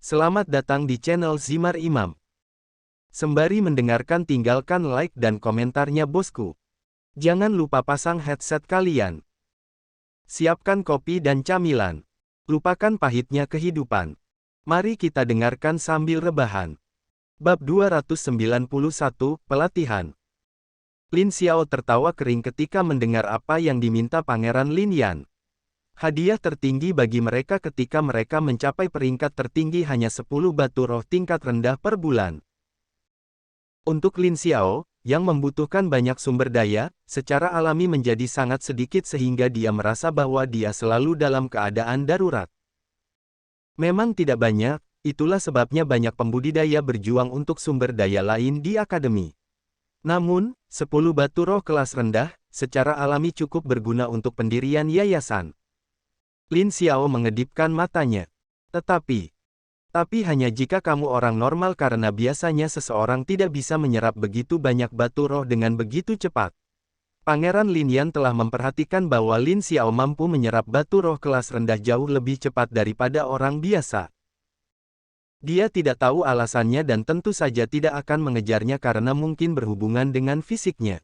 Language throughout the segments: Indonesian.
Selamat datang di channel Zimar Imam. Sembari mendengarkan tinggalkan like dan komentarnya bosku. Jangan lupa pasang headset kalian. Siapkan kopi dan camilan. Lupakan pahitnya kehidupan. Mari kita dengarkan sambil rebahan. Bab 291, Pelatihan. Lin Xiao tertawa kering ketika mendengar apa yang diminta Pangeran Lin Yan. Hadiah tertinggi bagi mereka ketika mereka mencapai peringkat tertinggi hanya 10 batu roh tingkat rendah per bulan. Untuk Lin Xiao, yang membutuhkan banyak sumber daya, secara alami menjadi sangat sedikit sehingga dia merasa bahwa dia selalu dalam keadaan darurat. Memang tidak banyak, itulah sebabnya banyak pembudidaya berjuang untuk sumber daya lain di akademi. Namun, 10 batu roh kelas rendah, secara alami cukup berguna untuk pendirian yayasan. Lin Xiao mengedipkan matanya. Tapi hanya jika kamu orang normal karena biasanya seseorang tidak bisa menyerap begitu banyak batu roh dengan begitu cepat. Pangeran Lin Yan telah memperhatikan bahwa Lin Xiao mampu menyerap batu roh kelas rendah jauh lebih cepat daripada orang biasa. Dia tidak tahu alasannya dan tentu saja tidak akan mengejarnya karena mungkin berhubungan dengan fisiknya.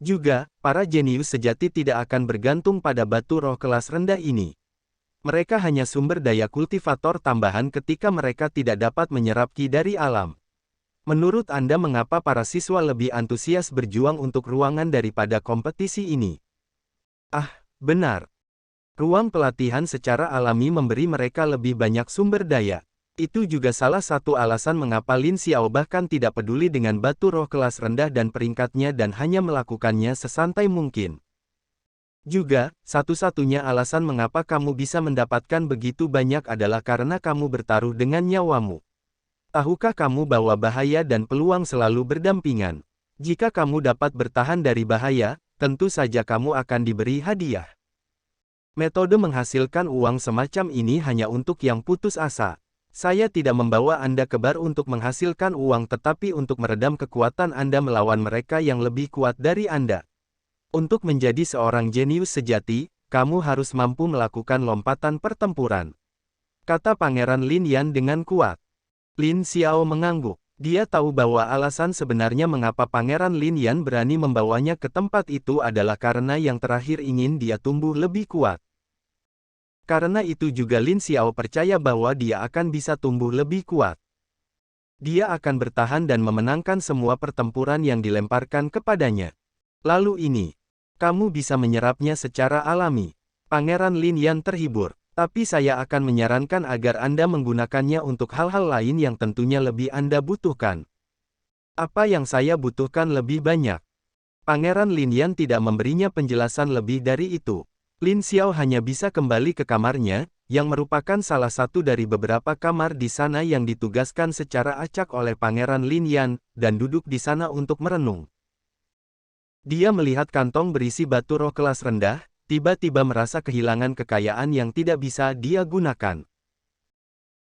Juga, para jenius sejati tidak akan bergantung pada batu roh kelas rendah ini. Mereka hanya sumber daya kultivator tambahan ketika mereka tidak dapat menyerap ki dari alam. Menurut Anda mengapa para siswa lebih antusias berjuang untuk ruangan daripada kompetisi ini? Benar. Ruang pelatihan secara alami memberi mereka lebih banyak sumber daya. Itu juga salah satu alasan mengapa Lin Xiao bahkan tidak peduli dengan batu roh kelas rendah dan peringkatnya dan hanya melakukannya sesantai mungkin. Juga, satu-satunya alasan mengapa kamu bisa mendapatkan begitu banyak adalah karena kamu bertaruh dengan nyawamu. Tahukah kamu bahwa bahaya dan peluang selalu berdampingan? Jika kamu dapat bertahan dari bahaya, tentu saja kamu akan diberi hadiah. Metode menghasilkan uang semacam ini hanya untuk yang putus asa. Saya tidak membawa Anda ke bar untuk menghasilkan uang tetapi untuk meredam kekuatan Anda melawan mereka yang lebih kuat dari Anda. Untuk menjadi seorang jenius sejati, kamu harus mampu melakukan lompatan pertempuran. Kata Pangeran Lin Yan dengan kuat. Lin Xiao mengangguk. Dia tahu bahwa alasan sebenarnya mengapa Pangeran Lin Yan berani membawanya ke tempat itu adalah karena yang terakhir ingin dia tumbuh lebih kuat. Karena itu juga Lin Xiao percaya bahwa dia akan bisa tumbuh lebih kuat. Dia akan bertahan dan memenangkan semua pertempuran yang dilemparkan kepadanya. Lalu ini, kamu bisa menyerapnya secara alami. Pangeran Lin Yan terhibur. Tapi saya akan menyarankan agar Anda menggunakannya untuk hal-hal lain yang tentunya lebih Anda butuhkan. Apa yang saya butuhkan lebih banyak? Pangeran Lin Yan tidak memberinya penjelasan lebih dari itu. Lin Xiao hanya bisa kembali ke kamarnya, yang merupakan salah satu dari beberapa kamar di sana yang ditugaskan secara acak oleh Pangeran Lin Yan, dan duduk di sana untuk merenung. Dia melihat kantong berisi batu roh kelas rendah, tiba-tiba merasa kehilangan kekayaan yang tidak bisa dia gunakan.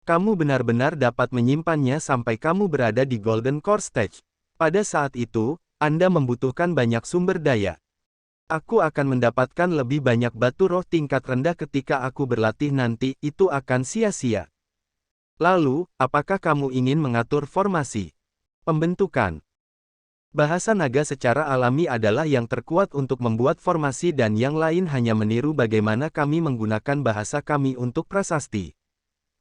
Kamu benar-benar dapat menyimpannya sampai kamu berada di Golden Core Stage. Pada saat itu, Anda membutuhkan banyak sumber daya. Aku akan mendapatkan lebih banyak batu roh tingkat rendah ketika aku berlatih nanti, itu akan sia-sia. Lalu, apakah kamu ingin mengatur formasi? Pembentukan. Bahasa naga secara alami adalah yang terkuat untuk membuat formasi dan yang lain hanya meniru bagaimana kami menggunakan bahasa kami untuk prasasti.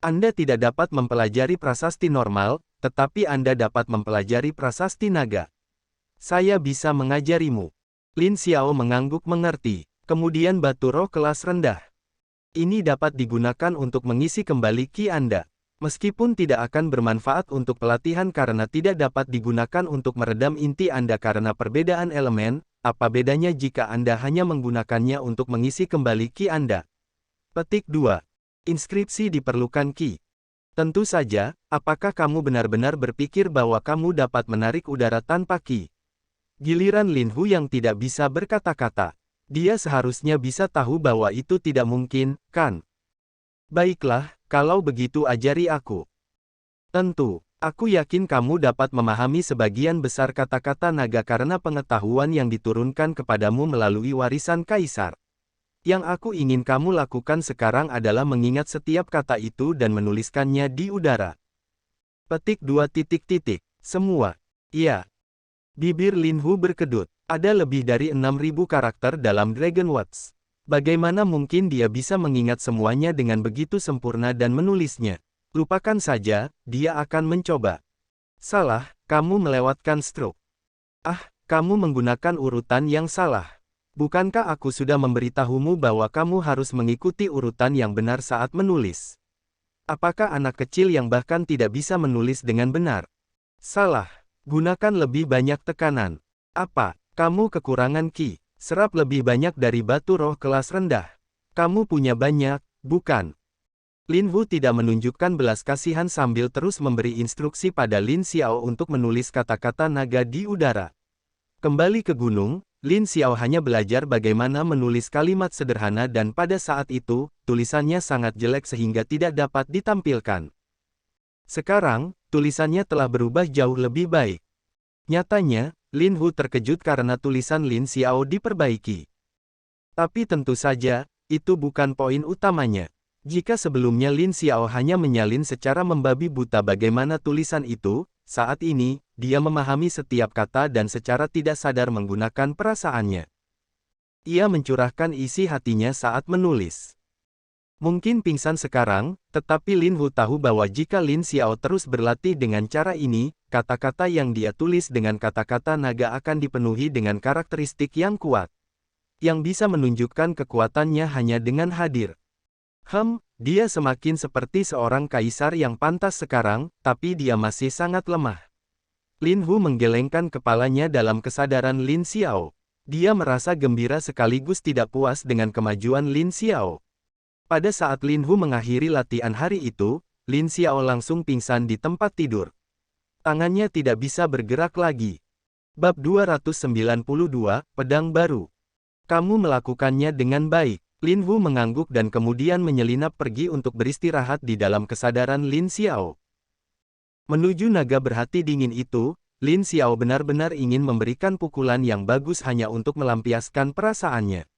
Anda tidak dapat mempelajari prasasti normal, tetapi Anda dapat mempelajari prasasti naga. Saya bisa mengajarimu. Lin Xiao mengangguk mengerti. Kemudian batu roh kelas rendah. Ini dapat digunakan untuk mengisi kembali ki Anda. Meskipun tidak akan bermanfaat untuk pelatihan karena tidak dapat digunakan untuk meredam inti Anda karena perbedaan elemen, apa bedanya jika Anda hanya menggunakannya untuk mengisi kembali ki Anda? Petik 2. Inskripsi diperlukan ki. Tentu saja, apakah kamu benar-benar berpikir bahwa kamu dapat menarik udara tanpa ki? Giliran Lin Hu yang tidak bisa berkata-kata. Dia seharusnya bisa tahu bahwa itu tidak mungkin, kan? Baiklah, kalau begitu ajari aku. Tentu, aku yakin kamu dapat memahami sebagian besar kata-kata naga karena pengetahuan yang diturunkan kepadamu melalui warisan kaisar. Yang aku ingin kamu lakukan sekarang adalah mengingat setiap kata itu dan menuliskannya di udara. Petik 2 titik. Semua. Iya. Bibir Lin Hu berkedut. Ada lebih dari 6.000 karakter dalam Dragon Words. Bagaimana mungkin dia bisa mengingat semuanya dengan begitu sempurna dan menulisnya? Lupakan saja, dia akan mencoba. Salah, kamu melewatkan stroke. Ah, kamu menggunakan urutan yang salah. Bukankah aku sudah memberitahumu bahwa kamu harus mengikuti urutan yang benar saat menulis? Apakah anak kecil yang bahkan tidak bisa menulis dengan benar? Salah. Gunakan lebih banyak tekanan. Apa? Kamu kekurangan ki. Serap lebih banyak dari batu roh kelas rendah. Kamu punya banyak, bukan? Lin Hu tidak menunjukkan belas kasihan sambil terus memberi instruksi pada Lin Xiao untuk menulis kata-kata naga di udara. Kembali ke gunung, Lin Xiao hanya belajar bagaimana menulis kalimat sederhana dan pada saat itu, tulisannya sangat jelek sehingga tidak dapat ditampilkan. Sekarang, tulisannya telah berubah jauh lebih baik. Nyatanya, Lin Hu terkejut karena tulisan Lin Xiao diperbaiki. Tapi tentu saja, itu bukan poin utamanya. Jika sebelumnya Lin Xiao hanya menyalin secara membabi buta bagaimana tulisan itu, saat ini, dia memahami setiap kata dan secara tidak sadar menggunakan perasaannya. Ia mencurahkan isi hatinya saat menulis. Mungkin pingsan sekarang, tetapi Lin Hu tahu bahwa jika Lin Xiao terus berlatih dengan cara ini, kata-kata yang dia tulis dengan kata-kata naga akan dipenuhi dengan karakteristik yang kuat. Yang bisa menunjukkan kekuatannya hanya dengan hadir. Dia semakin seperti seorang kaisar yang pantas sekarang, tapi dia masih sangat lemah. Lin Hu menggelengkan kepalanya dalam kesadaran Lin Xiao. Dia merasa gembira sekaligus tidak puas dengan kemajuan Lin Xiao. Pada saat Lin Hu mengakhiri latihan hari itu, Lin Xiao langsung pingsan di tempat tidur. Tangannya tidak bisa bergerak lagi. Bab 292, Pedang Baru. Kamu melakukannya dengan baik. Lin Hu mengangguk dan kemudian menyelinap pergi untuk beristirahat di dalam kesadaran Lin Xiao. Menuju naga berhati dingin itu, Lin Xiao benar-benar ingin memberikan pukulan yang bagus hanya untuk melampiaskan perasaannya.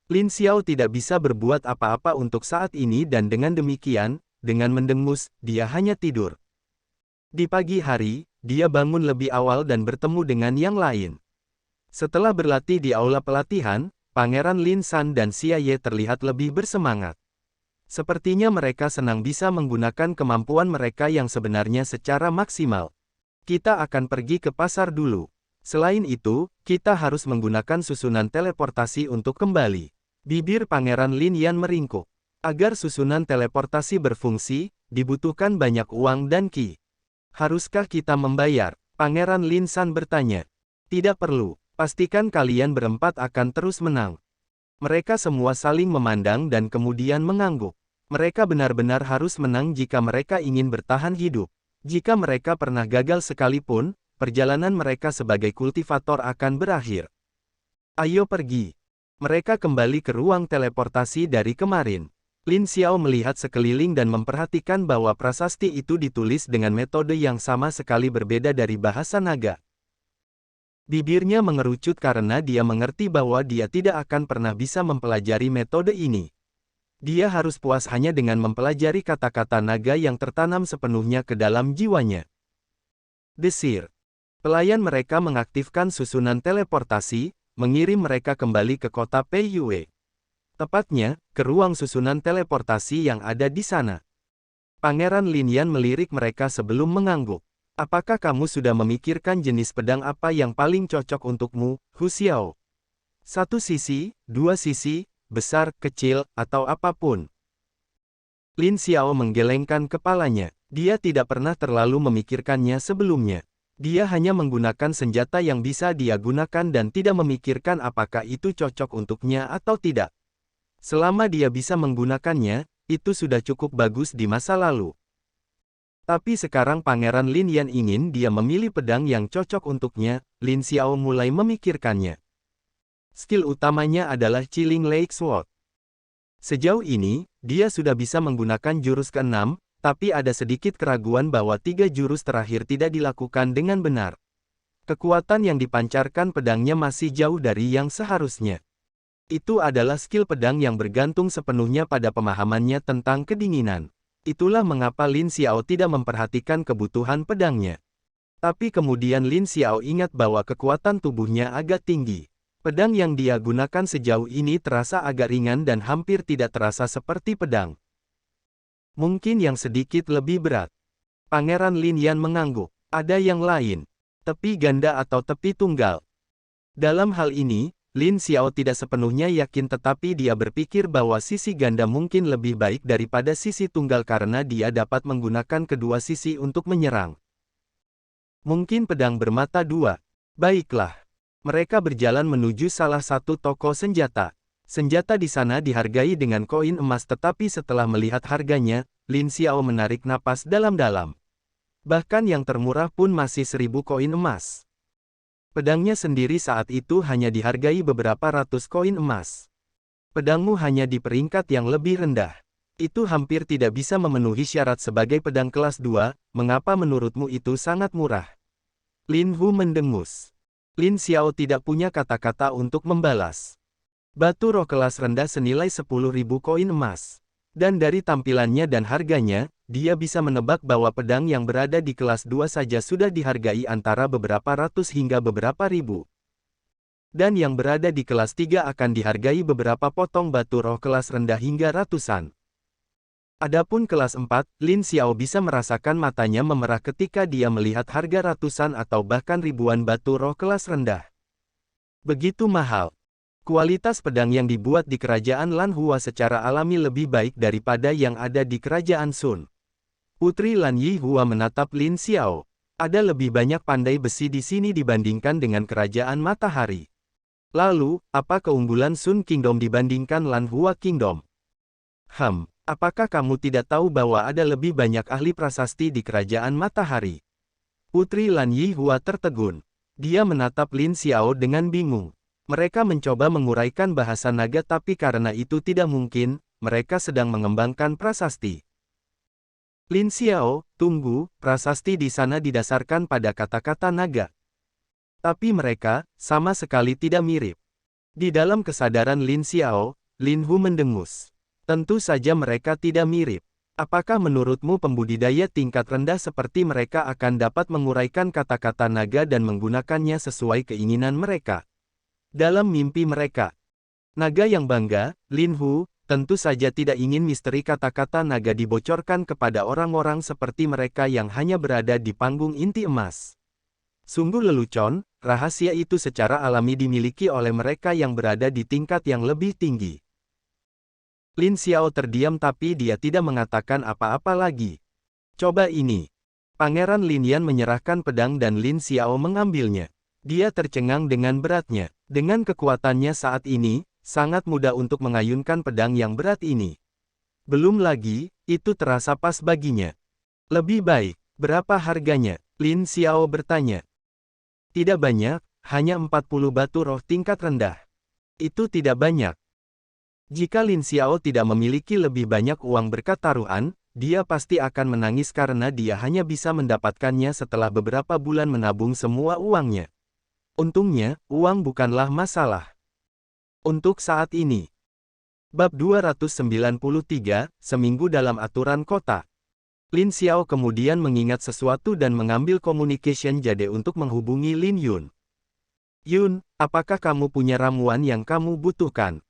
Lin Xiao tidak bisa berbuat apa-apa untuk saat ini dan dengan demikian, dengan mendengus, dia hanya tidur. Di pagi hari, dia bangun lebih awal dan bertemu dengan yang lain. Setelah berlatih di aula pelatihan, Pangeran Lin San dan Xia Ye terlihat lebih bersemangat. Sepertinya mereka senang bisa menggunakan kemampuan mereka yang sebenarnya secara maksimal. Kita akan pergi ke pasar dulu. Selain itu, kita harus menggunakan susunan teleportasi untuk kembali. Bibir Pangeran Lin Yan meringkuk. Agar susunan teleportasi berfungsi, dibutuhkan banyak uang dan ki. Haruskah kita membayar? Pangeran Lin San bertanya. Tidak perlu. Pastikan kalian berempat akan terus menang. Mereka semua saling memandang dan kemudian mengangguk. Mereka benar-benar harus menang jika mereka ingin bertahan hidup. Jika mereka pernah gagal sekalipun, perjalanan mereka sebagai kultivator akan berakhir. Ayo pergi. Mereka kembali ke ruang teleportasi dari kemarin. Lin Xiao melihat sekeliling dan memperhatikan bahwa prasasti itu ditulis dengan metode yang sama sekali berbeda dari bahasa naga. Bibirnya mengerucut karena dia mengerti bahwa dia tidak akan pernah bisa mempelajari metode ini. Dia harus puas hanya dengan mempelajari kata-kata naga yang tertanam sepenuhnya ke dalam jiwanya. Desir. Pelayan mereka mengaktifkan susunan teleportasi, mengirim mereka kembali ke kota Pei Yue. Tepatnya, ke ruang susunan teleportasi yang ada di sana. Pangeran Lin Yan melirik mereka sebelum mengangguk. Apakah kamu sudah memikirkan jenis pedang apa yang paling cocok untukmu, Hu Xiao? Satu sisi, dua sisi, besar, kecil, atau apapun. Lin Xiao menggelengkan kepalanya. Dia tidak pernah terlalu memikirkannya sebelumnya. Dia hanya menggunakan senjata yang bisa dia gunakan dan tidak memikirkan apakah itu cocok untuknya atau tidak. Selama dia bisa menggunakannya, itu sudah cukup bagus di masa lalu. Tapi sekarang Pangeran Lin Yan ingin dia memilih pedang yang cocok untuknya. Lin Xiao mulai memikirkannya. Skill utamanya adalah Chilling Lake Sword. Sejauh ini, dia sudah bisa menggunakan jurus ke-6, tapi ada sedikit keraguan bahwa 3 jurus terakhir tidak dilakukan dengan benar. Kekuatan yang dipancarkan pedangnya masih jauh dari yang seharusnya. Itu adalah skill pedang yang bergantung sepenuhnya pada pemahamannya tentang kedinginan. Itulah mengapa Lin Xiao tidak memperhatikan kebutuhan pedangnya. Tapi kemudian Lin Xiao ingat bahwa kekuatan tubuhnya agak tinggi. Pedang yang dia gunakan sejauh ini terasa agak ringan dan hampir tidak terasa seperti pedang. Mungkin yang sedikit lebih berat. Pangeran Lin Yan mengangguk. Ada yang lain. Tepi ganda atau tepi tunggal. Dalam hal ini, Lin Xiao tidak sepenuhnya yakin tetapi dia berpikir bahwa sisi ganda mungkin lebih baik daripada sisi tunggal karena dia dapat menggunakan kedua sisi untuk menyerang. Mungkin pedang bermata dua. Baiklah. Mereka berjalan menuju salah satu toko senjata. Senjata di sana dihargai dengan koin emas tetapi setelah melihat harganya, Lin Xiao menarik napas dalam-dalam. Bahkan yang termurah pun masih 1000 koin emas. Pedangnya sendiri saat itu hanya dihargai beberapa ratus koin emas. Pedangmu hanya di peringkat yang lebih rendah. Itu hampir tidak bisa memenuhi syarat sebagai pedang kelas 2, mengapa menurutmu itu sangat murah? Lin Hu mendengus. Lin Xiao tidak punya kata-kata untuk membalas. Batu roh kelas rendah senilai 10.000 koin emas. Dan dari tampilannya dan harganya, dia bisa menebak bahwa pedang yang berada di kelas 2 saja sudah dihargai antara beberapa ratus hingga beberapa ribu. Dan yang berada di kelas 3 akan dihargai beberapa potong batu roh kelas rendah hingga ratusan. Adapun kelas 4, Lin Xiao bisa merasakan matanya memerah ketika dia melihat harga ratusan atau bahkan ribuan batu roh kelas rendah. Begitu mahal. Kualitas pedang yang dibuat di kerajaan Lan Hua secara alami lebih baik daripada yang ada di kerajaan Sun. Putri Lan Yihua menatap Lin Xiao. Ada lebih banyak pandai besi di sini dibandingkan dengan kerajaan matahari. Lalu, apa keunggulan Sun Kingdom dibandingkan Lan Hua Kingdom? Apakah kamu tidak tahu bahwa ada lebih banyak ahli prasasti di kerajaan matahari? Putri Lan Yihua tertegun. Dia menatap Lin Xiao dengan bingung. Mereka mencoba menguraikan bahasa naga tapi karena itu tidak mungkin, mereka sedang mengembangkan prasasti. Lin Xiao, tunggu, prasasti di sana didasarkan pada kata-kata naga. Tapi mereka, sama sekali tidak mirip. Di dalam kesadaran Lin Xiao, Lin Hu mendengus. Tentu saja mereka tidak mirip. Apakah menurutmu pembudidaya tingkat rendah seperti mereka akan dapat menguraikan kata-kata naga dan menggunakannya sesuai keinginan mereka? Dalam mimpi mereka, naga yang bangga, Lin Hu, tentu saja tidak ingin misteri kata-kata naga dibocorkan kepada orang-orang seperti mereka yang hanya berada di panggung inti emas. Sungguh lelucon, rahasia itu secara alami dimiliki oleh mereka yang berada di tingkat yang lebih tinggi. Lin Xiao terdiam tapi dia tidak mengatakan apa-apa lagi. Coba ini. Pangeran Lin Yan menyerahkan pedang dan Lin Xiao mengambilnya. Dia tercengang dengan beratnya. Dengan kekuatannya saat ini, sangat mudah untuk mengayunkan pedang yang berat ini. Belum lagi, itu terasa pas baginya. Lebih baik, berapa harganya? Lin Xiao bertanya. Tidak banyak, hanya 40 batu roh tingkat rendah. Itu tidak banyak. Jika Lin Xiao tidak memiliki lebih banyak uang berkat taruhan, dia pasti akan menangis karena dia hanya bisa mendapatkannya setelah beberapa bulan menabung semua uangnya. Untungnya, uang bukanlah masalah. Untuk saat ini. Bab 293, Seminggu dalam Aturan Kota. Lin Xiao kemudian mengingat sesuatu dan mengambil communication jade untuk menghubungi Lin Yun. Yun, apakah kamu punya ramuan yang kamu butuhkan?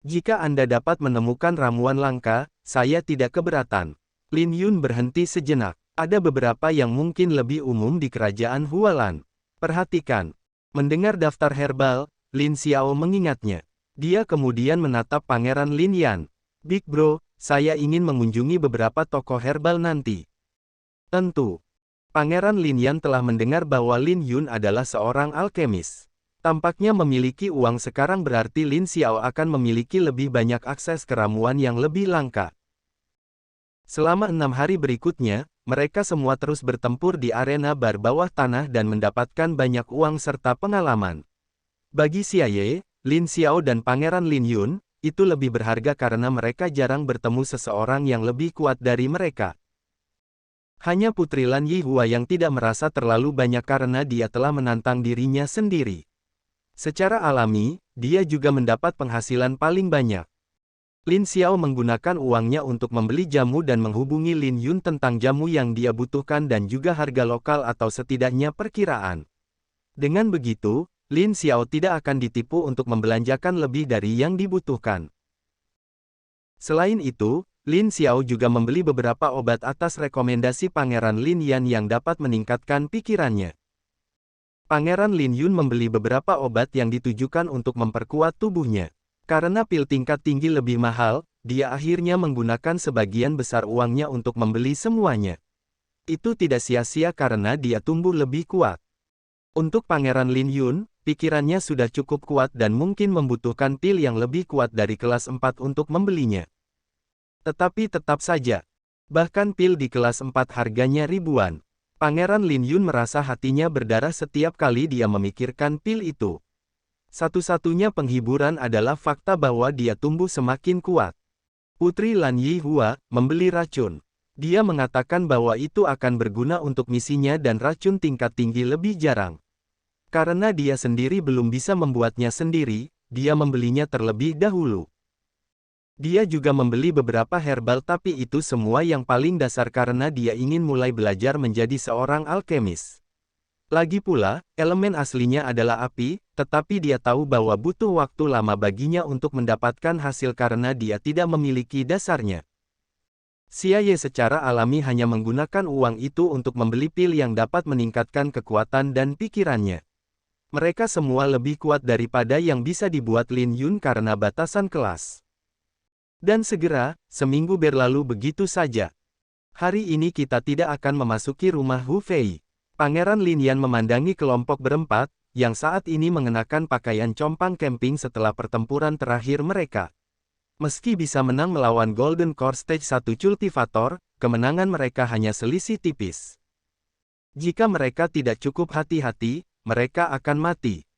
Jika Anda dapat menemukan ramuan langka, saya tidak keberatan. Lin Yun berhenti sejenak. Ada beberapa yang mungkin lebih umum di kerajaan Hualan. Perhatikan. Mendengar daftar herbal, Lin Xiao mengingatnya. Dia kemudian menatap Pangeran Lin Yan. Big Bro, saya ingin mengunjungi beberapa toko herbal nanti. Tentu. Pangeran Lin Yan telah mendengar bahwa Lin Yun adalah seorang alkemis. Tampaknya memiliki uang sekarang berarti Lin Xiao akan memiliki lebih banyak akses ke ramuan yang lebih langka. Selama 6 hari berikutnya, mereka semua terus bertempur di arena bar bawah tanah dan mendapatkan banyak uang serta pengalaman. Bagi Xiaye, Lin Xiao dan Pangeran Lin Yun, itu lebih berharga karena mereka jarang bertemu seseorang yang lebih kuat dari mereka. Hanya Putri Lan Yihua yang tidak merasa terlalu banyak karena dia telah menantang dirinya sendiri. Secara alami, dia juga mendapat penghasilan paling banyak. Lin Xiao menggunakan uangnya untuk membeli jamu dan menghubungi Lin Yun tentang jamu yang dia butuhkan dan juga harga lokal atau setidaknya perkiraan. Dengan begitu, Lin Xiao tidak akan ditipu untuk membelanjakan lebih dari yang dibutuhkan. Selain itu, Lin Xiao juga membeli beberapa obat atas rekomendasi Pangeran Lin Yan yang dapat meningkatkan pikirannya. Pangeran Lin Yun membeli beberapa obat yang ditujukan untuk memperkuat tubuhnya. Karena pil tingkat tinggi lebih mahal, dia akhirnya menggunakan sebagian besar uangnya untuk membeli semuanya. Itu tidak sia-sia karena dia tumbuh lebih kuat. Untuk Pangeran Lin Yun, pikirannya sudah cukup kuat dan mungkin membutuhkan pil yang lebih kuat dari kelas 4 untuk membelinya. Tetapi tetap saja, bahkan pil di kelas 4 harganya ribuan. Pangeran Lin Yun merasa hatinya berdarah setiap kali dia memikirkan pil itu. Satu-satunya penghiburan adalah fakta bahwa dia tumbuh semakin kuat. Putri Lan Yihua membeli racun. Dia mengatakan bahwa itu akan berguna untuk misinya dan racun tingkat tinggi lebih jarang. Karena dia sendiri belum bisa membuatnya sendiri, dia membelinya terlebih dahulu. Dia juga membeli beberapa herbal tapi itu semua yang paling dasar karena dia ingin mulai belajar menjadi seorang alkemis. Lagi pula, elemen aslinya adalah api, tetapi dia tahu bahwa butuh waktu lama baginya untuk mendapatkan hasil karena dia tidak memiliki dasarnya. Xia Ye secara alami hanya menggunakan uang itu untuk membeli pil yang dapat meningkatkan kekuatan dan pikirannya. Mereka semua lebih kuat daripada yang bisa dibuat Lin Yun karena batasan kelas. Dan segera, seminggu berlalu begitu saja. Hari ini kita tidak akan memasuki rumah Hu Fei. Pangeran Lin Yan memandangi kelompok berempat, yang saat ini mengenakan pakaian compang camping setelah pertempuran terakhir mereka. Meski bisa menang melawan Golden Core Stage 1 Cultivator, kemenangan mereka hanya selisih tipis. Jika mereka tidak cukup hati-hati, mereka akan mati.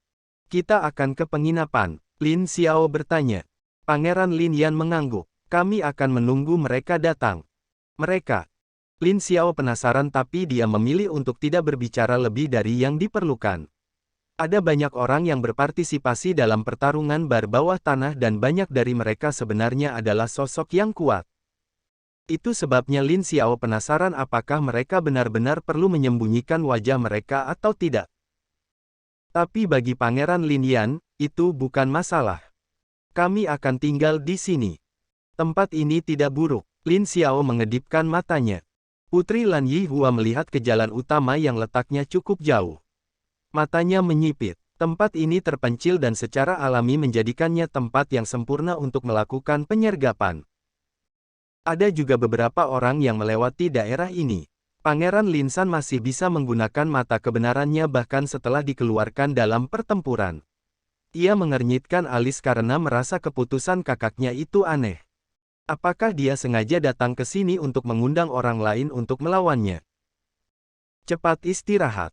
Kita akan ke penginapan, Lin Xiao bertanya. Pangeran Lin Yan mengangguk. Kami akan menunggu mereka datang. Mereka. Lin Xiao penasaran tapi dia memilih untuk tidak berbicara lebih dari yang diperlukan. Ada banyak orang yang berpartisipasi dalam pertarungan bar bawah tanah dan banyak dari mereka sebenarnya adalah sosok yang kuat. Itu sebabnya Lin Xiao penasaran apakah mereka benar-benar perlu menyembunyikan wajah mereka atau tidak. Tapi bagi Pangeran Lin Yan, itu bukan masalah. Kami akan tinggal di sini. Tempat ini tidak buruk. Lin Xiao mengedipkan matanya. Putri Lan Yihua melihat ke jalan utama yang letaknya cukup jauh. Matanya menyipit. Tempat ini terpencil dan secara alami menjadikannya tempat yang sempurna untuk melakukan penyergapan. Ada juga beberapa orang yang melewati daerah ini. Pangeran Lin San masih bisa menggunakan mata kebenarannya bahkan setelah dikeluarkan dalam pertempuran. Ia mengernyitkan alis karena merasa keputusan kakaknya itu aneh. Apakah dia sengaja datang ke sini untuk mengundang orang lain untuk melawannya? Cepat istirahat.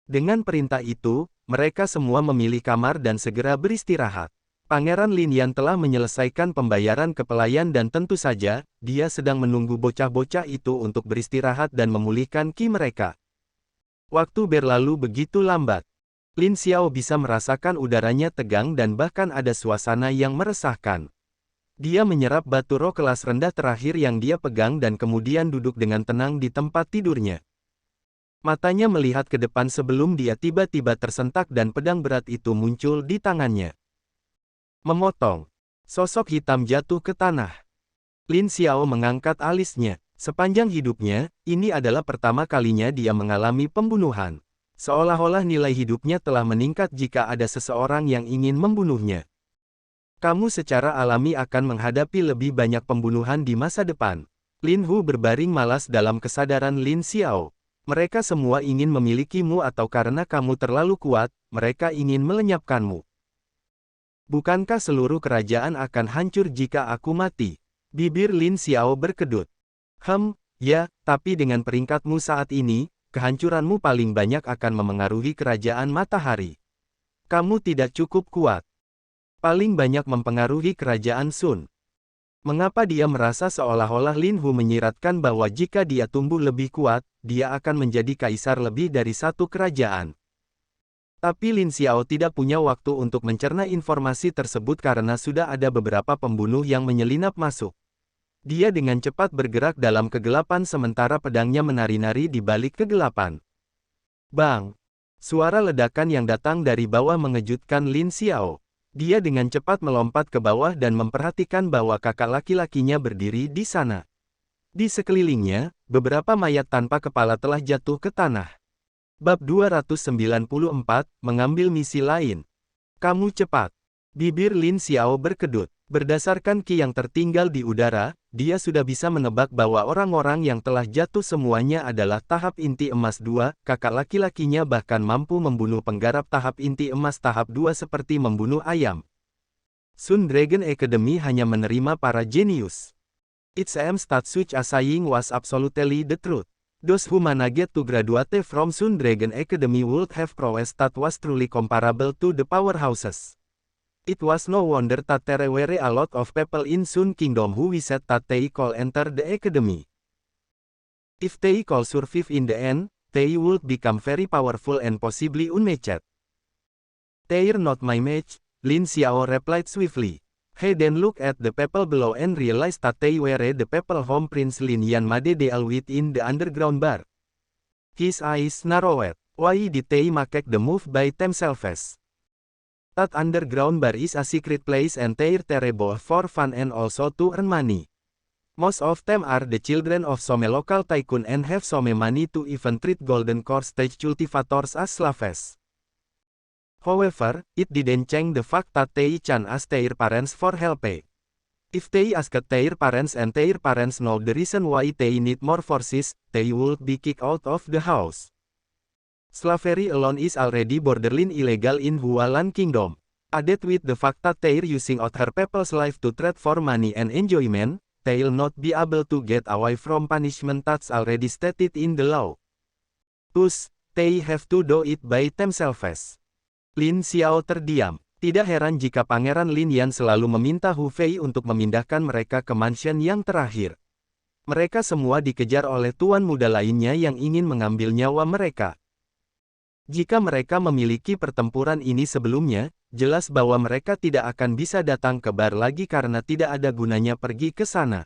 Dengan perintah itu, mereka semua memilih kamar dan segera beristirahat. Pangeran Lin Yan telah menyelesaikan pembayaran ke pelayan dan tentu saja, dia sedang menunggu bocah-bocah itu untuk beristirahat dan memulihkan ki mereka. Waktu berlalu begitu lambat. Lin Xiao bisa merasakan udaranya tegang dan bahkan ada suasana yang meresahkan. Dia menyerap batu roh kelas rendah terakhir yang dia pegang dan kemudian duduk dengan tenang di tempat tidurnya. Matanya melihat ke depan sebelum dia tiba-tiba tersentak dan pedang berat itu muncul di tangannya. Memotong. Sosok hitam jatuh ke tanah. Lin Xiao mengangkat alisnya. Sepanjang hidupnya, ini adalah pertama kalinya dia mengalami pembunuhan. Seolah-olah nilai hidupnya telah meningkat jika ada seseorang yang ingin membunuhnya. Kamu secara alami akan menghadapi lebih banyak pembunuhan di masa depan. Lin Hu berbaring malas dalam kesadaran Lin Xiao. Mereka semua ingin memilikimu atau karena kamu terlalu kuat, mereka ingin melenyapkanmu. Bukankah seluruh kerajaan akan hancur jika aku mati? Bibir Lin Xiao berkedut. Ya, tapi dengan peringkatmu saat ini, kehancuranmu paling banyak akan memengaruhi kerajaan matahari. Kamu tidak cukup kuat. Paling banyak mempengaruhi kerajaan Sun. Mengapa dia merasa seolah-olah Lin Hu menyiratkan bahwa jika dia tumbuh lebih kuat, dia akan menjadi kaisar lebih dari satu kerajaan? Tapi Lin Xiao tidak punya waktu untuk mencerna informasi tersebut karena sudah ada beberapa pembunuh yang menyelinap masuk. Dia dengan cepat bergerak dalam kegelapan sementara pedangnya menari-nari di balik kegelapan. Bang! Suara ledakan yang datang dari bawah mengejutkan Lin Xiao. Dia dengan cepat melompat ke bawah dan memperhatikan bahwa kakak laki-lakinya berdiri di sana. Di sekelilingnya, beberapa mayat tanpa kepala telah jatuh ke tanah. Bab 294, mengambil misi lain. Kamu cepat. Bibir Lin Xiao berkedut. Berdasarkan ki yang tertinggal di udara, dia sudah bisa menebak bahwa orang-orang yang telah jatuh semuanya adalah tahap inti emas 2, kakak laki-lakinya bahkan mampu membunuh penggarap tahap inti emas tahap 2 seperti membunuh ayam. Sun Dragon Academy hanya menerima para jenius. It seems that such a saying was absolutely the truth. Those who managed to graduate from Sun Dragon Academy would have prowess that was truly comparable to the powerhouses. It was no wonder that there were a lot of people in Sun Kingdom who wished that they could enter the academy. If they could survive in the end, they would become very powerful and possibly unmatched. They're not my match, Lin Xiao replied swiftly. He then looked at the people below and realized that they were the people whom Prince Lin Yanmade dealt with in the underground bar. His eyes narrowed. Why did they make the move by themselves? That underground bar is a secret place and they're terrible for fun and also to earn money. Most of them are the children of some local tycoon and have some money to even treat golden core stage cultivators as slaves. However, it didn't change the fact that they can ask their parents for help. If they asked their parents and their parents know the reason why they need more forces, they would be kicked out of the house. Slavery alone is already borderline illegal in Hualan Kingdom. Added with the fact that they're using other people's life to trade for money and enjoyment, they'll not be able to get away from punishment that's already stated in the law. Thus, they have to do it by themselves. Lin Xiao terdiam. Tidak heran jika Pangeran Lin Yan selalu meminta Hu Fei untuk memindahkan mereka ke mansion yang terakhir. Mereka semua dikejar oleh tuan muda lainnya yang ingin mengambil nyawa mereka. Jika mereka memiliki pertempuran ini sebelumnya, jelas bahwa mereka tidak akan bisa datang ke bar lagi karena tidak ada gunanya pergi ke sana.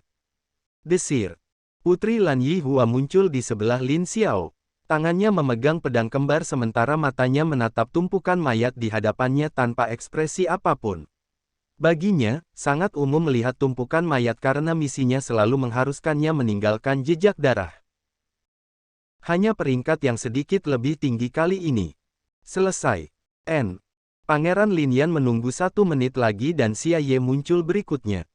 Desir. Putri Lan Yihua muncul di sebelah Lin Xiao. Tangannya memegang pedang kembar sementara matanya menatap tumpukan mayat di hadapannya tanpa ekspresi apapun. Baginya, sangat umum melihat tumpukan mayat karena misinya selalu mengharuskannya meninggalkan jejak darah. Hanya peringkat yang sedikit lebih tinggi kali ini. Selesai. Pangeran Lin Yan menunggu 1 menit lagi dan Xia Ye muncul berikutnya.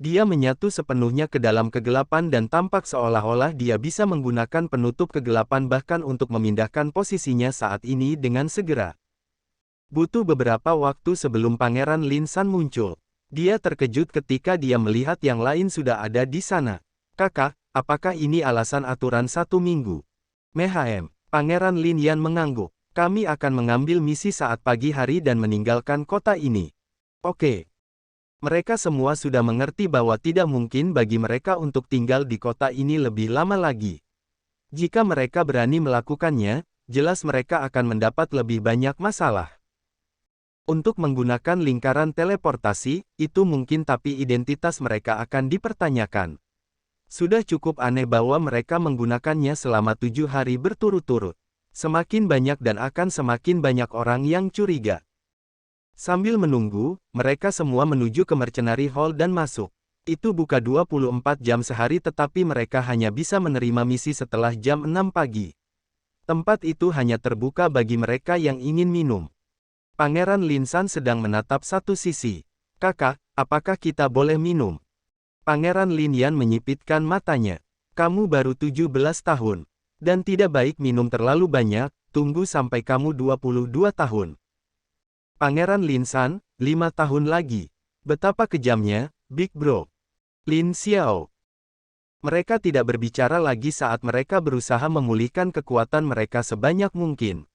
Dia menyatu sepenuhnya ke dalam kegelapan dan tampak seolah-olah dia bisa menggunakan penutup kegelapan bahkan untuk memindahkan posisinya saat ini dengan segera. Butuh beberapa waktu sebelum Pangeran Lin San muncul. Dia terkejut ketika dia melihat yang lain sudah ada di sana. Kakak, apakah ini alasan aturan 1 minggu? Mehem, Pangeran Lin Yan mengangguk. Kami akan mengambil misi saat pagi hari dan meninggalkan kota ini. Oke. Mereka semua sudah mengerti bahwa tidak mungkin bagi mereka untuk tinggal di kota ini lebih lama lagi. Jika mereka berani melakukannya, jelas mereka akan mendapat lebih banyak masalah. Untuk menggunakan lingkaran teleportasi, itu mungkin tapi identitas mereka akan dipertanyakan. Sudah cukup aneh bahwa mereka menggunakannya selama 7 hari berturut-turut. Semakin banyak dan akan semakin banyak orang yang curiga. Sambil menunggu, mereka semua menuju ke Mercenary Hall dan masuk. Itu buka 24 jam sehari tetapi mereka hanya bisa menerima misi setelah jam 6 pagi. Tempat itu hanya terbuka bagi mereka yang ingin minum. Pangeran Lin San sedang menatap satu sisi. Kakak, apakah kita boleh minum? Pangeran Lin Yan menyipitkan matanya. Kamu baru 17 tahun. Dan tidak baik minum terlalu banyak, tunggu sampai kamu 22 tahun. Pangeran Lin San, 5 tahun lagi. Betapa kejamnya, Big Bro. Lin Xiao. Mereka tidak berbicara lagi saat mereka berusaha memulihkan kekuatan mereka sebanyak mungkin.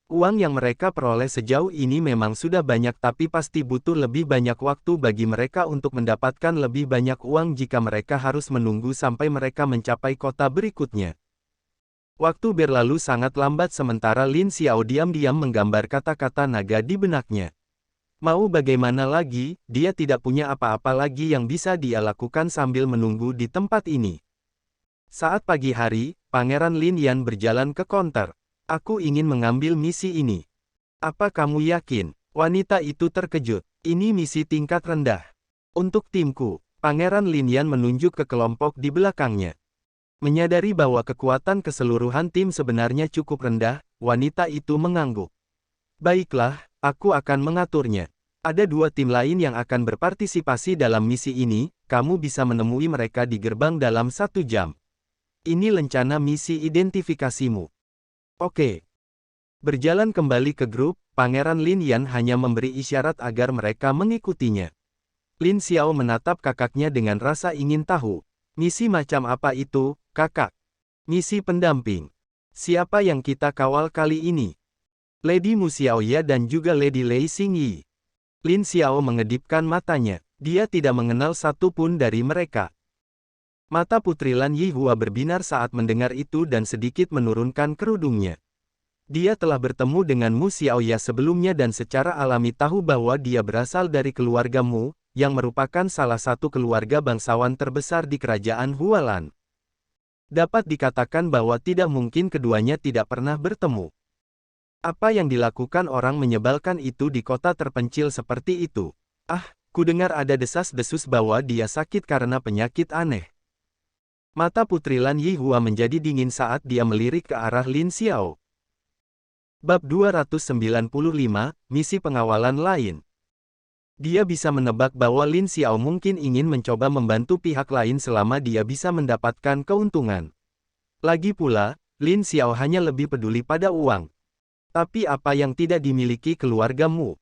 Uang yang mereka peroleh sejauh ini memang sudah banyak tapi pasti butuh lebih banyak waktu bagi mereka untuk mendapatkan lebih banyak uang jika mereka harus menunggu sampai mereka mencapai kota berikutnya. Waktu berlalu sangat lambat sementara Lin Xiao diam-diam menggambar kata-kata naga di benaknya. Mau bagaimana lagi, dia tidak punya apa-apa lagi yang bisa dia lakukan sambil menunggu di tempat ini. Saat pagi hari, Pangeran Lin Yan berjalan ke konter. Aku ingin mengambil misi ini. Apa kamu yakin? Wanita itu terkejut. Ini misi tingkat rendah. Untuk timku, Pangeran Lin Yan menunjuk ke kelompok di belakangnya. Menyadari bahwa kekuatan keseluruhan tim sebenarnya cukup rendah, wanita itu mengangguk. Baiklah, aku akan mengaturnya. Ada 2 tim lain yang akan berpartisipasi dalam misi ini, kamu bisa menemui mereka di gerbang dalam 1 jam. Ini rencana misi identifikasimu. Oke. Berjalan kembali ke grup, Pangeran Lin Yan hanya memberi isyarat agar mereka mengikutinya. Lin Xiao menatap kakaknya dengan rasa ingin tahu. Misi macam apa itu, kakak? Misi pendamping. Siapa yang kita kawal kali ini? Lady Mu Xiaoya dan juga Lady Lei Xingyi. Lin Xiao mengedipkan matanya. Dia tidak mengenal satu pun dari mereka. Mata Putri Lan Yihua berbinar saat mendengar itu dan sedikit menurunkan kerudungnya. Dia telah bertemu dengan Mu Xiaoya sebelumnya dan secara alami tahu bahwa dia berasal dari keluarga Mu, yang merupakan salah satu keluarga bangsawan terbesar di kerajaan Hualan. Dapat dikatakan bahwa tidak mungkin keduanya tidak pernah bertemu. Apa yang dilakukan orang menyebalkan itu di kota terpencil seperti itu? Ah, kudengar ada desas-desus bahwa dia sakit karena penyakit aneh. Mata Putri Lan Yihua menjadi dingin saat dia melirik ke arah Lin Xiao. Bab 295, Misi Pengawalan Lain. Dia bisa menebak bahwa Lin Xiao mungkin ingin mencoba membantu pihak lain selama dia bisa mendapatkan keuntungan. Lagi pula, Lin Xiao hanya lebih peduli pada uang. Tapi apa yang tidak dimiliki keluargamu?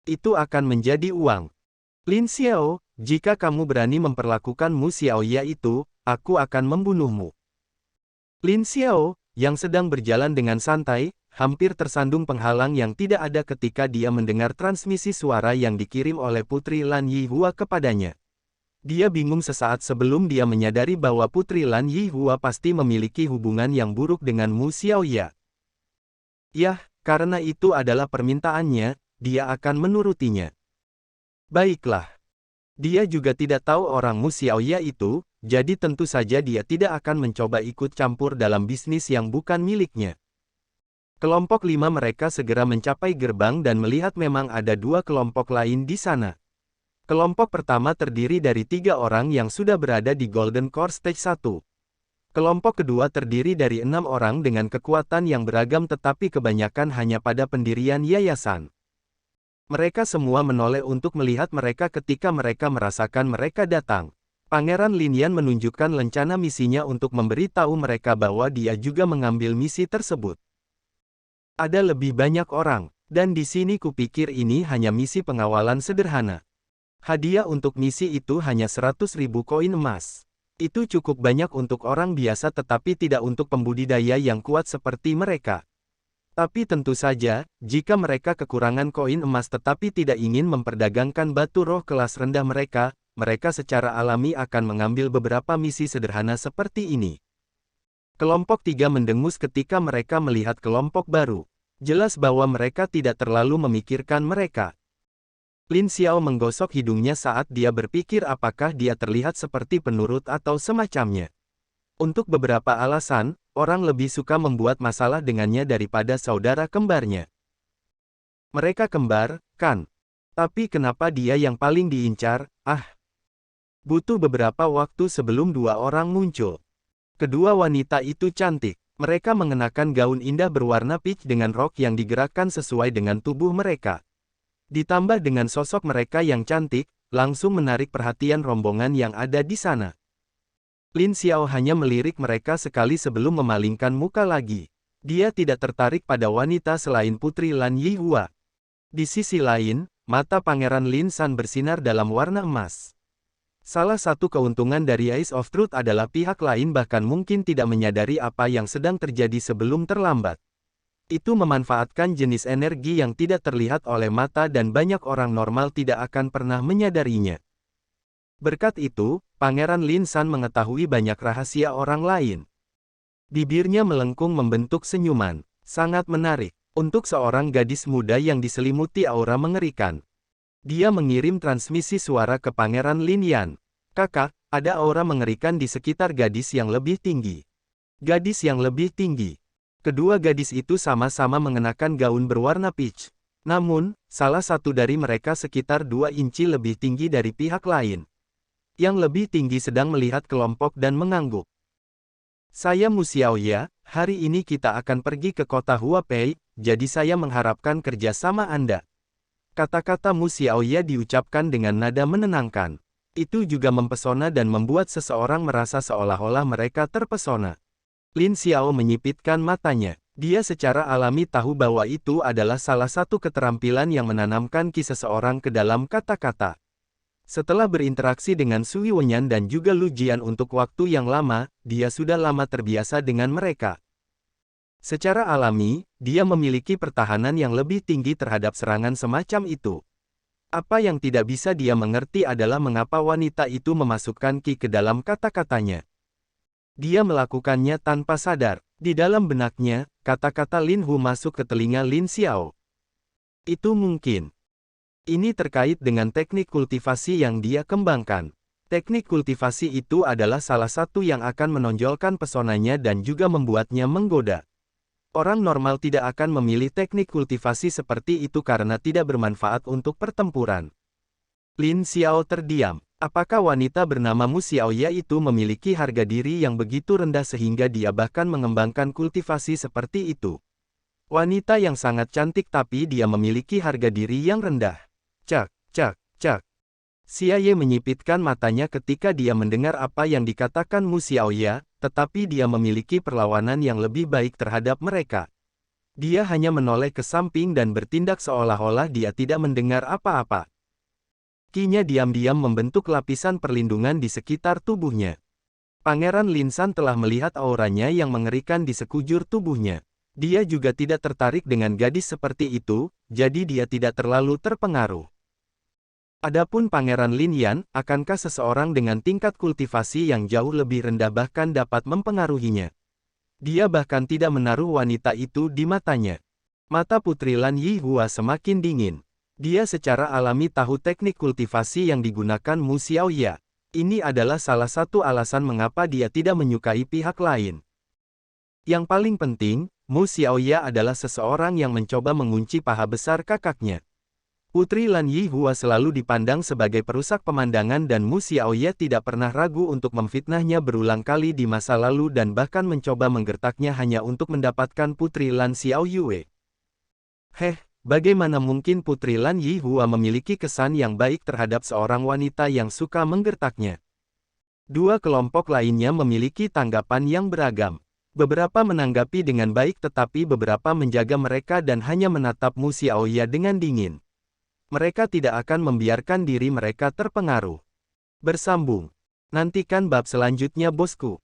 Itu akan menjadi uang. Lin Xiao, jika kamu berani memperlakukan Mu Xiaoya itu, aku akan membunuhmu. Lin Xiao, yang sedang berjalan dengan santai, hampir tersandung penghalang yang tidak ada ketika dia mendengar transmisi suara yang dikirim oleh Putri Lan Yihua kepadanya. Dia bingung sesaat sebelum dia menyadari bahwa Putri Lan Yihua pasti memiliki hubungan yang buruk dengan Mu Xiaoya. Yah, karena itu adalah permintaannya, dia akan menurutinya. Baiklah. Dia juga tidak tahu orang Mu Xiaoya itu, jadi tentu saja dia tidak akan mencoba ikut campur dalam bisnis yang bukan miliknya. Kelompok 5 mereka segera mencapai gerbang dan melihat memang ada 2 kelompok lain di sana. Kelompok pertama terdiri dari 3 orang yang sudah berada di Golden Core Stage 1. Kelompok kedua terdiri dari 6 orang dengan kekuatan yang beragam tetapi kebanyakan hanya pada pendirian yayasan. Mereka semua menoleh untuk melihat mereka ketika mereka merasakan mereka datang. Pangeran Lin Yan menunjukkan rencana misinya untuk memberitahu mereka bahwa dia juga mengambil misi tersebut. Ada lebih banyak orang, dan di sini kupikir ini hanya misi pengawalan sederhana. Hadiah untuk misi itu hanya 100.000 koin emas. Itu cukup banyak untuk orang biasa tetapi tidak untuk pembudidaya yang kuat seperti mereka. Tapi tentu saja, jika mereka kekurangan koin emas tetapi tidak ingin memperdagangkan batu roh kelas rendah mereka, mereka secara alami akan mengambil beberapa misi sederhana seperti ini. Kelompok 3 mendengus ketika mereka melihat kelompok baru. Jelas bahwa mereka tidak terlalu memikirkan mereka. Lin Xiao menggosok hidungnya saat dia berpikir apakah dia terlihat seperti penurut atau semacamnya. Untuk beberapa alasan, orang lebih suka membuat masalah dengannya daripada saudara kembarnya. Mereka kembar, kan? Tapi kenapa dia yang paling diincar? Ah! Butuh beberapa waktu sebelum 2 orang muncul. Kedua wanita itu cantik. Mereka mengenakan gaun indah berwarna peach dengan rok yang digerakkan sesuai dengan tubuh mereka. Ditambah dengan sosok mereka yang cantik, langsung menarik perhatian rombongan yang ada di sana. Lin Xiao hanya melirik mereka sekali sebelum memalingkan muka lagi. Dia tidak tertarik pada wanita selain Putri Lan Yihua. Di sisi lain, mata Pangeran Lin San bersinar dalam warna emas. Salah satu keuntungan dari Eyes of Truth adalah pihak lain bahkan mungkin tidak menyadari apa yang sedang terjadi sebelum terlambat. Itu memanfaatkan jenis energi yang tidak terlihat oleh mata dan banyak orang normal tidak akan pernah menyadarinya. Berkat itu, Pangeran Lin San mengetahui banyak rahasia orang lain. Bibirnya melengkung membentuk senyuman. Sangat menarik. Untuk seorang gadis muda yang diselimuti aura mengerikan. Dia mengirim transmisi suara ke Pangeran Lin Yan. Kakak, ada aura mengerikan di sekitar gadis yang lebih tinggi. Gadis yang lebih tinggi. Kedua gadis itu sama-sama mengenakan gaun berwarna peach. Namun, salah satu dari mereka sekitar 2 inci lebih tinggi dari pihak lain. Yang lebih tinggi sedang melihat kelompok dan mengangguk. Saya Mu Xiaoya, hari ini kita akan pergi ke kota Huapei, jadi saya mengharapkan kerjasama Anda. Kata-kata Mu Xiaoya diucapkan dengan nada menenangkan. Itu juga mempesona dan membuat seseorang merasa seolah-olah mereka terpesona. Lin Xiao menyipitkan matanya. Dia secara alami tahu bahwa itu adalah salah satu keterampilan yang menanamkan ki seseorang ke dalam kata-kata. Setelah berinteraksi dengan Sui Wenyan dan juga Lu Jian untuk waktu yang lama, dia sudah lama terbiasa dengan mereka. Secara alami, dia memiliki pertahanan yang lebih tinggi terhadap serangan semacam itu. Apa yang tidak bisa dia mengerti adalah mengapa wanita itu memasukkan ki ke dalam kata-katanya. Dia melakukannya tanpa sadar. Di dalam benaknya, kata-kata Lin Hu masuk ke telinga Lin Xiao. Itu mungkin. Ini terkait dengan teknik kultivasi yang dia kembangkan. Teknik kultivasi itu adalah salah satu yang akan menonjolkan pesonanya dan juga membuatnya menggoda. Orang normal tidak akan memilih teknik kultivasi seperti itu karena tidak bermanfaat untuk pertempuran. Lin Xiao terdiam. Apakah wanita bernama Mu Xiaoya itu memiliki harga diri yang begitu rendah sehingga dia bahkan mengembangkan kultivasi seperti itu? Wanita yang sangat cantik tapi dia memiliki harga diri yang rendah. Cak, cak, cak. Xia Ye menyipitkan matanya ketika dia mendengar apa yang dikatakan Mu Xiaoya, tetapi dia memiliki perlawanan yang lebih baik terhadap mereka. Dia hanya menoleh ke samping dan bertindak seolah-olah dia tidak mendengar apa-apa. Ki-nya diam-diam membentuk lapisan perlindungan di sekitar tubuhnya. Pangeran Lin San telah melihat auranya yang mengerikan di sekujur tubuhnya. Dia juga tidak tertarik dengan gadis seperti itu, jadi dia tidak terlalu terpengaruh. Adapun Pangeran Lin Yan, akankah seseorang dengan tingkat kultivasi yang jauh lebih rendah bahkan dapat mempengaruhinya? Dia bahkan tidak menaruh wanita itu di matanya. Mata Putri Lan Yihua semakin dingin. Dia secara alami tahu teknik kultivasi yang digunakan Mu Xiaoya. Ini adalah salah satu alasan mengapa dia tidak menyukai pihak lain. Yang paling penting, Mu Xiaoya adalah seseorang yang mencoba mengunci paha besar kakaknya. Putri Lan Yihua selalu dipandang sebagai perusak pemandangan dan Mu Xiaoya tidak pernah ragu untuk memfitnahnya berulang kali di masa lalu dan bahkan mencoba menggertaknya hanya untuk mendapatkan Putri Lan Xiaoyue. Bagaimana mungkin Putri Lan Yihua memiliki kesan yang baik terhadap seorang wanita yang suka menggertaknya? Dua kelompok lainnya memiliki tanggapan yang beragam. Beberapa menanggapi dengan baik tetapi beberapa menjaga mereka dan hanya menatap Mu Xiaoya dengan dingin. Mereka tidak akan membiarkan diri mereka terpengaruh. Bersambung. Nantikan bab selanjutnya bosku.